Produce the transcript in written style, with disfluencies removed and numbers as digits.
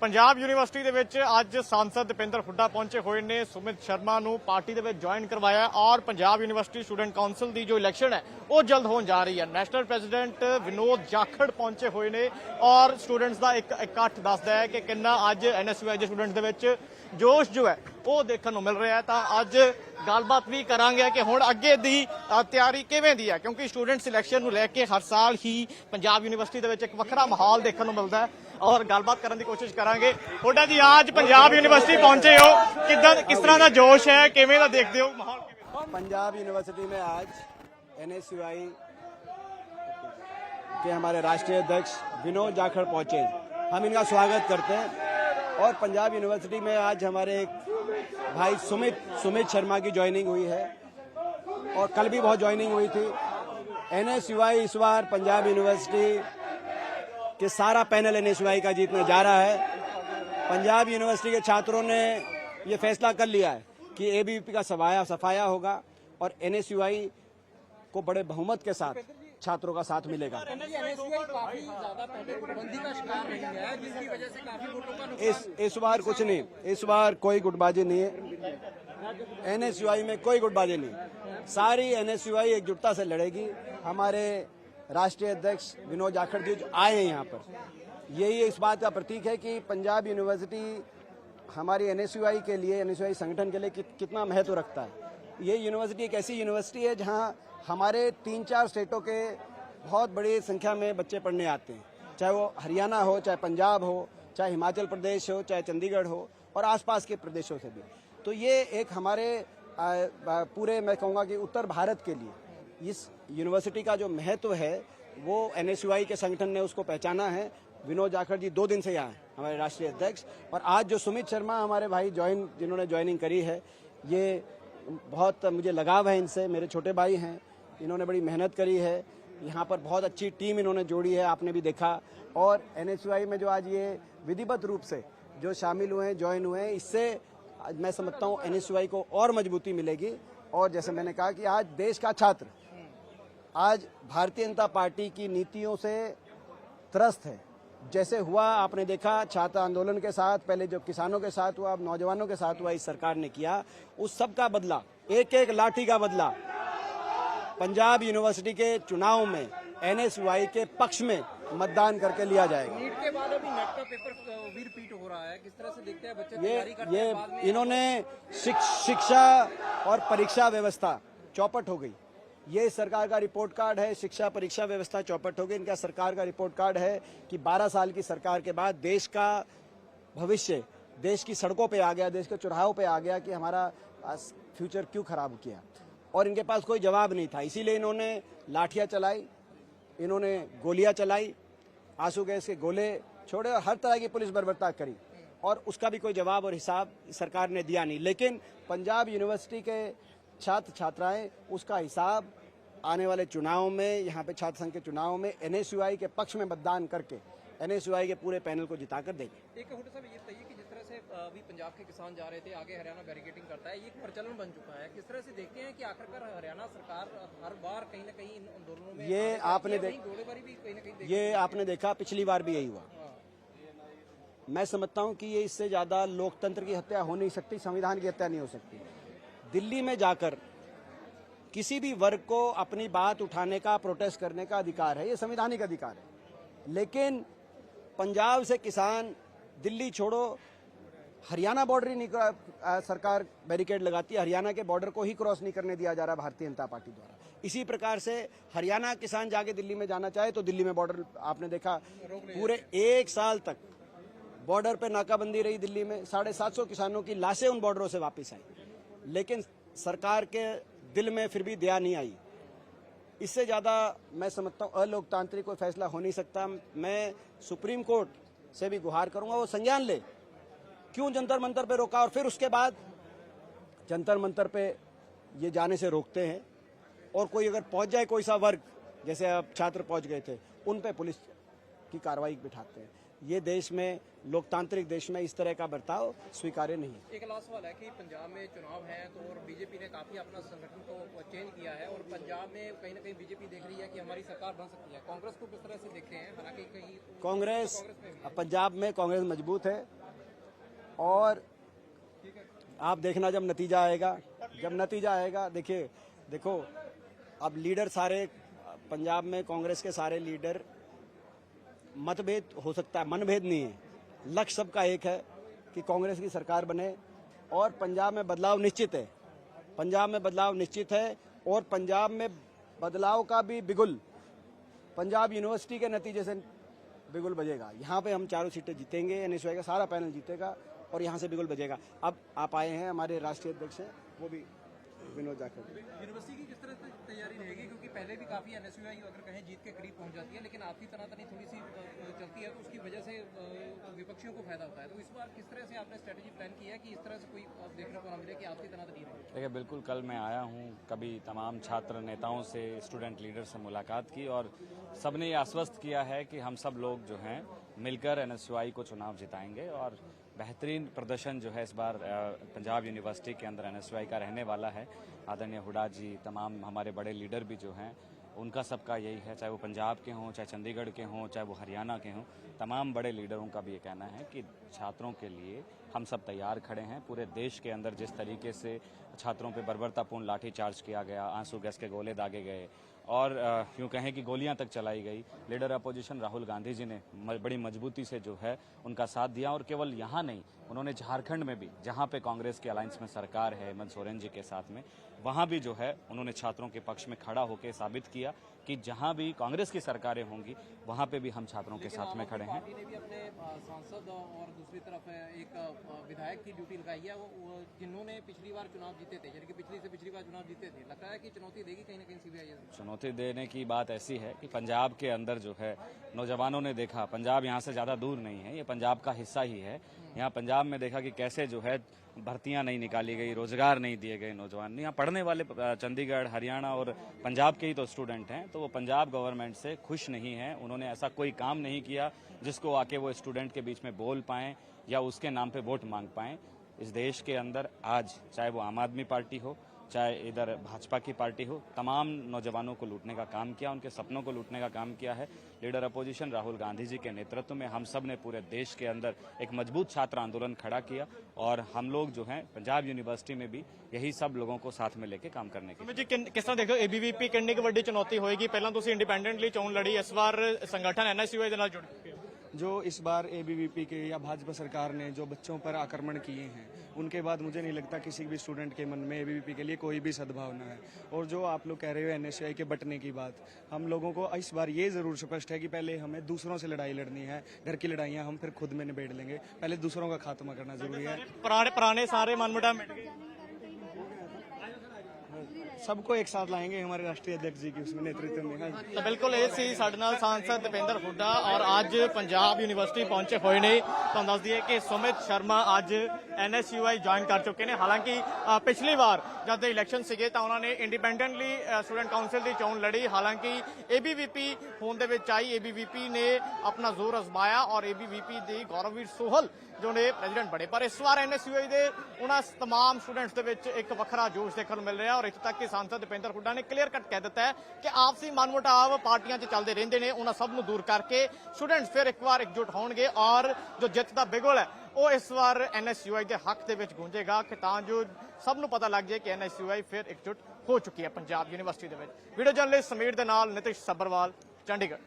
Punjab university ਦੇ ਵਿੱਚ ਅੱਜ सांसद दीपेंद्र हुड्डा पहुंचे हुए ने सुमित शर्मा ਨੂੰ पार्टी ਦੇ ਵਿੱਚ ज्वाइन करवाया और पंजाब यूनिवर्सिटी स्टूडेंट काउंसिल की जो इलैक्शन है वो जल्द होने जा रही है। नैशनल प्रेजिडेंट विनोद जाखड़ पहुंचे हुए ने और स्टूडेंट्स का एक इकट्ठ दसदा है कि कितना अज NSUI ਦੇ स्टूडेंट्स ਦੇ ਵਿੱਚ जोश जो है वो देखने को मिल रहा है। तो अज गलबात भी करांगे कि हुण अगे दी तैयारी किवें दी है, क्योंकि स्टूडेंट सिलैक्शन को लैके हर साल ही पंजाब यूनिवर्सिटी दे विच एक वखरा माहौल देखने को मिलता है और गलबात करने की कोशिश करांगे। हुड्डा जी आज पंजाब यूनिवर्सिटी पहुंचे हो, किस तरह का जोश है, किवें दा देखदे हो माहौल? पंजाब यूनिवर्सिटी में आज NSUI के हमारे राष्ट्रीय अध्यक्ष विनोद जाखड़ पहुंचे, हम इनका स्वागत करते हैं। और पंजाब यूनिवर्सिटी में आज हमारे एक भाई सुमित शर्मा की ज्वाइनिंग हुई है और कल भी बहुत ज्वाइनिंग हुई थी। NSUI इस बार पंजाब यूनिवर्सिटी के सारा पैनल NSUI का जीतने जा रहा है। पंजाब यूनिवर्सिटी के छात्रों ने ये फैसला कर लिया है कि ABVP का सफाया होगा और NSUI को बड़े बहुमत के साथ छात्रों का साथ मिलेगा। इस बार कुछ नहीं, इस बार कोई गुटबाजी नहीं है। NSUI में कोई गुटबाजी नहीं, सारी NSUI एकजुटता से लड़ेगी। हमारे राष्ट्रीय अध्यक्ष विनोद जाखड़ जी जो आए हैं यहाँ पर, यही इस बात का प्रतीक है कि पंजाब यूनिवर्सिटी हमारी NSUI के लिए, NSUI संगठन के लिए कितना महत्व रखता है। ये यूनिवर्सिटी एक ऐसी यूनिवर्सिटी है जहाँ हमारे 3-4 स्टेटों के बहुत बड़ी संख्या में बच्चे पढ़ने आते हैं, चाहे वो हरियाणा हो, चाहे पंजाब हो, चाहे हिमाचल प्रदेश हो, चाहे चंडीगढ़ हो और आसपास के प्रदेशों से भी। तो ये एक हमारे पूरे, मैं कहूँगा कि उत्तर भारत के लिए इस यूनिवर्सिटी का जो महत्व है वो NSUI के संगठन ने उसको पहचाना है। विनोद जाखड़ जी 2 दिन से यहाँ हैं, हमारे राष्ट्रीय अध्यक्ष, और आज जो सुमित शर्मा हमारे भाई जिन्होंने ज्वाइनिंग करी है, ये बहुत मुझे लगाव है इनसे, मेरे छोटे भाई हैं, इन्होंने बड़ी मेहनत करी है। यहाँ पर बहुत अच्छी टीम इन्होंने जोड़ी है, आपने भी देखा। और NSUI में जो आज ये विधिवत रूप से जो शामिल हुए हैं, ज्वाइन हुए हैं, इससे मैं समझता हूँ NSUI को और मजबूती मिलेगी। और जैसे मैंने कहा कि आज देश का छात्र आज भारतीय जनता पार्टी की नीतियों से त्रस्त है। जैसे हुआ आपने देखा छात्र आंदोलन के साथ, पहले जो किसानों के साथ हुआ, अब नौजवानों के साथ हुआ, इस सरकार ने किया, उस सब का बदला, एक लाठी का बदला पंजाब यूनिवर्सिटी के चुनाव में NSUI के पक्ष में मतदान करके लिया जाएगा। नीट के बाद अभी नेट का पेपर भी रिपीट हो रहा है, किस तरह से देखते हैं बच्चे तैयारी करते हैं बाद में? इन्होंने शिक्षा और परीक्षा व्यवस्था चौपट हो गई। ये सरकार का रिपोर्ट कार्ड है, शिक्षा परीक्षा व्यवस्था चौपट हो गई। इनका सरकार का रिपोर्ट कार्ड है कि 12 साल की सरकार के बाद देश का भविष्य देश की सड़कों पे आ गया, देश के चौराहों पे आ गया कि हमारा फ्यूचर क्यों खराब किया। और इनके पास कोई जवाब नहीं था, इसीलिए इन्होंने लाठियां चलाई, इन्होंने गोलियां चलाई, आंसू गैस के गोले छोड़े और हर तरह की पुलिस बर्बरता करी और उसका भी कोई जवाब और हिसाब सरकार ने दिया नहीं। लेकिन पंजाब यूनिवर्सिटी के छात्र छात्राएं उसका हिसाब आने वाले चुनाव में, यहाँ पे छात्र संघ के चुनाव में NSUI के पक्ष में मतदान करके NSUI के पूरे पैनल को जिताकर देंगे। एक हुड्डा साहब ये बताइए कि जिस तरह से अभी पंजाब के किसान जा रहे थे, आगे हरियाणा बैरिकेडिंग करता है, ये एक प्रचलन बन चुका है, किस तरह से देखते हैं कि आखिरकार हरियाणा सरकार हर बार कहीं न कहीं इन आंदोलनों में ये आपने देखा पिछली बार भी यही हुआ। मैं समझता हूँ कि ये इससे ज्यादा लोकतंत्र की हत्या हो नहीं सकती, संविधान की हत्या नहीं हो सकती। दिल्ली में जाकर किसी भी वर्ग को अपनी बात उठाने का, प्रोटेस्ट करने का अधिकार है, ये संवैधानिक अधिकार है। लेकिन पंजाब से किसान दिल्ली छोड़ो, हरियाणा बॉर्डर ही नहीं, सरकार बैरिकेड लगाती है, हरियाणा के बॉर्डर को ही क्रॉस नहीं करने दिया जा रहा भारतीय जनता पार्टी द्वारा। इसी प्रकार से हरियाणा किसान जाके दिल्ली में जाना चाहे तो दिल्ली में बॉर्डर, आपने देखा पूरे 1 साल तक बॉर्डर पे नाकाबंदी रही दिल्ली में, 750 किसानों की लाशें उन बॉर्डरों से वापस आई, लेकिन सरकार के दिल में फिर भी दया नहीं आई। इससे ज्यादा मैं समझता हूँ अलोकतांत्रिक कोई फैसला हो नहीं सकता। मैं सुप्रीम कोर्ट से भी गुहार करूंगा वो संज्ञान ले, क्यों जंतर मंतर पे रोका और फिर उसके बाद जंतर मंतर पे ये जाने से रोकते हैं। और कोई अगर पहुंच जाए, कोई सा वर्ग, जैसे अब छात्र पहुंच गए थे, उन पे पुलिस की कार्रवाई बिठाते हैं। ये देश में, लोकतांत्रिक देश में इस तरह का बर्ताव स्वीकार्य नहीं है। एक लास्ट सवाल है कि पंजाब में चुनाव है तो और बीजेपी ने काफी अपना संगठन को चेंज किया है और पंजाब में कहीं ना कहीं बीजेपी देख रही है कि हमारी सरकार बन सकती है, कांग्रेस को किस तरह से देखते हैं? हालांकि कहीं कांग्रेस में भी पंजाब में कांग्रेस मजबूत है और आप देखना जब नतीजा आएगा, देखो अब लीडर सारे पंजाब में कांग्रेस के सारे लीडर, मतभेद हो सकता है, मनभेद नहीं है, लक्ष्य सबका एक है कि कांग्रेस की सरकार बने और पंजाब में बदलाव निश्चित है। और पंजाब में बदलाव का भी बिगुल पंजाब यूनिवर्सिटी के नतीजे से बिगुल बजेगा। यहाँ पे हम चारों सीटें जीतेंगे, एनएसयूआई का सारा पैनल जीतेगा और यहाँ से बिगुल बजेगा। अब आप आए हैं, हमारे राष्ट्रीय अध्यक्ष हैं, वो भी विनोद जाखड़। यूनिवर्सिटी की किस तरह से तैयारी रहेगी? क्योंकि पहले भी काफी एनएसयूआई अगर कहें जीत के करीब पहुंच जाती है, लेकिन आपसी तनातनी थोड़ी सी चलती है तो उसकी वजह से विपक्षियों को फायदा होता है। तो इस बार किस तरह से आपने स्ट्रेटेजी प्लान की है कि इस तरह से कोई देखने को ना मिले कि आपसी तनातनी रहे? देखिए, बिल्कुल कल मैं आया हूँ, कभी तमाम छात्र नेताओं से, स्टूडेंट लीडर से मुलाकात की और सबने ये आश्वस्त किया है कि हम सब लोग जो हैं मिलकर एनएसयूआई को चुनाव जिताएंगे और बेहतरीन प्रदर्शन जो है इस बार पंजाब यूनिवर्सिटी के अंदर एनएसयूआई का रहने वाला है। आदरणीय हुड्डा जी, तमाम हमारे बड़े लीडर भी जो हैं, उनका सबका यही है, चाहे वो पंजाब के हों, चाहे चंडीगढ़ के हों, चाहे वो हरियाणा के हों, तमाम बड़े लीडरों का भी ये कहना है कि छात्रों के लिए हम सब तैयार खड़े हैं। पूरे देश के अंदर जिस तरीके से छात्रों पे बर्बरतापूर्ण लाठीचार्ज किया गया, आंसू गैस के गोले दागे गए और यूँ कहें कि गोलियां तक चलाई गई, लीडर अपोजिशन राहुल गांधी जी ने बड़ी मजबूती से जो है उनका साथ दिया और केवल यहाँ नहीं, उन्होंने झारखंड में भी, जहाँ पे कांग्रेस की अलायंस में सरकार है हेमंत सोरेन जी के साथ में, वहाँ भी जो है उन्होंने छात्रों के पक्ष में खड़ा होकर साबित किया कि जहाँ भी कांग्रेस की सरकारें होंगी वहाँ पे भी हम छात्रों के साथ में खड़े हैं। पार्टी ने भी अपने सांसद और दूसरी तरफ एक विधायक की ड्यूटी लगाई है, वो जिन्होंने पिछली बार चुनाव जीते थे, यानी कि पिछली बार चुनाव जीते थे, लगता है कि चुनौती देगी कहीं ना कहीं सीबीआई? चुनौती देने की बात ऐसी है कि पंजाब के अंदर जो है नौजवानों ने देखा, पंजाब यहाँ से ज़्यादा दूर नहीं है, ये पंजाब का हिस्सा ही है। यहाँ पंजाब में देखा कि कैसे जो है भर्तियां नहीं निकाली गई, रोजगार नहीं दिए गए नौजवान। यहाँ पढ़ने वाले चंडीगढ़, हरियाणा और पंजाब के ही तो स्टूडेंट हैं, तो वो पंजाब गवर्नमेंट से खुश नहीं हैं। उन्होंने ऐसा कोई काम नहीं किया जिसको आके वो स्टूडेंट के बीच में बोल पाएं या उसके नाम पे वोट मांग पाएं। इस देश के अंदर आज चाहे वो आम आदमी पार्टी हो, चाहे इधर भाजपा की पार्टी हो, तमाम नौजवानों को लूटने का काम किया, उनके सपनों को लूटने का काम किया है। लीडर अपोजिशन राहुल गांधी जी के नेतृत्व में हम सब ने पूरे देश के अंदर एक मजबूत छात्र आंदोलन खड़ा किया और हम लोग जो हैं पंजाब यूनिवर्सिटी में भी यही सब लोगों को साथ में लेके काम करने की। जी किस तरह देखो एबीवीपी कितनी वड्डी चुनौती होएगी? पहला तुसीं इंडिपेंडेंटली चोन लड़ी, इस बार संगठन एनएसयूआई दे नाल जुड़ चुके हो। जो इस बार एबीवीपी के या भाजपा सरकार ने जो बच्चों पर आक्रमण किए हैं, उनके बाद मुझे नहीं लगता किसी भी स्टूडेंट के मन में एबीवीपी के लिए कोई भी सद्भावना है। और जो आप लोग कह रहे हो एनएसयूआई के बंटने की बात, हम लोगों को इस बार ये जरूर स्पष्ट है कि पहले हमें दूसरों से लड़ाई लड़नी है, घर की लड़ाइयाँ हम फिर खुद में निबेड़ लेंगे, पहले दूसरों का खात्मा करना जरूरी है। पुराने सारे मनमुटाव मिट गए, सबको एक साथ लाएंगे हमारे राष्ट्रीय अध्यक्ष जी की उसमें नेतृत्व में। ਤਾਂ ਬਿਲਕੁਲ ਇਹ ਸੀ ਸਾਡੇ ਨਾਲ सांसद दीपेंद्र हुड्डा और ਅੱਜ ਪੰਜਾਬ ਯੂਨੀਵਰਸਿਟੀ ਪਹੁੰਚੇ ਹੋਏ ਨੇ। ਤੁਹਾਨੂੰ ਦੱਸ ਦਈਏ ਕਿ ਸੁਮਿਤ ਸ਼ਰਮਾ ਅੱਜ ਐਨਐਸਯੂਆਈ ਜੁਆਇਨ ਕਰ ਚੁੱਕੇ ਨੇ। ਹਾਲਾਂਕਿ ਪਿਛਲੀ ਵਾਰ ਜਦ ਦੇ ਇਲੈਕਸ਼ਨ ਸੀਗੇ ਤਾਂ ਉਹਨਾਂ ਨੇ ਇੰਡੀਪੈਂਡੈਂਟਲੀ ਸਟੂਡੈਂਟ ਕਾਉਂਸਲ ਦੀ ਚੋਣ ਲੜੀ। ਹਾਲਾਂਕਿ ਏਬੀਵੀਪੀ ਹੋਣ ਦੇ ਵਿੱਚ ਆਈ, ਏਬੀਵੀਪੀ ਨੇ ਆਪਣਾ ਜ਼ੋਰ ਅਜ਼ਮਾਇਆ ਔਰ ਏਬੀਵੀਪੀ ਦੀ ਗੌਰਵਵੀਰ ਸੋਹਲ जो ने प्रेजिडेंट बने। पर इस बार एनएसयूआई के उन्होंने तमाम स्टूडेंट्स के विच एक वखरा जोश देखने मिल रहा है और इत्थे तक कि सांसद दीपेंद्र हुड्डा ने क्लीयर कट कह दिता है कि आपसी मनमुटाव पार्टियां च चलते रहते हैं, उन्होंने सब दूर करके स्टूडेंट्स फिर एक बार एकजुट होंगे और जो जित का बिगुल है वो इस बार एनएसयूआई के हक के विच गूंजेगा कि तां जो सब नूं पता लग जाए कि एनएसयूआई फिर एकजुट हो चुकी है पंजाब यूनिवर्सिटी के विच। वीडियो जर्नलिस्ट समीर दे नाल नितिश सब्बरवाल, चंडीगढ़।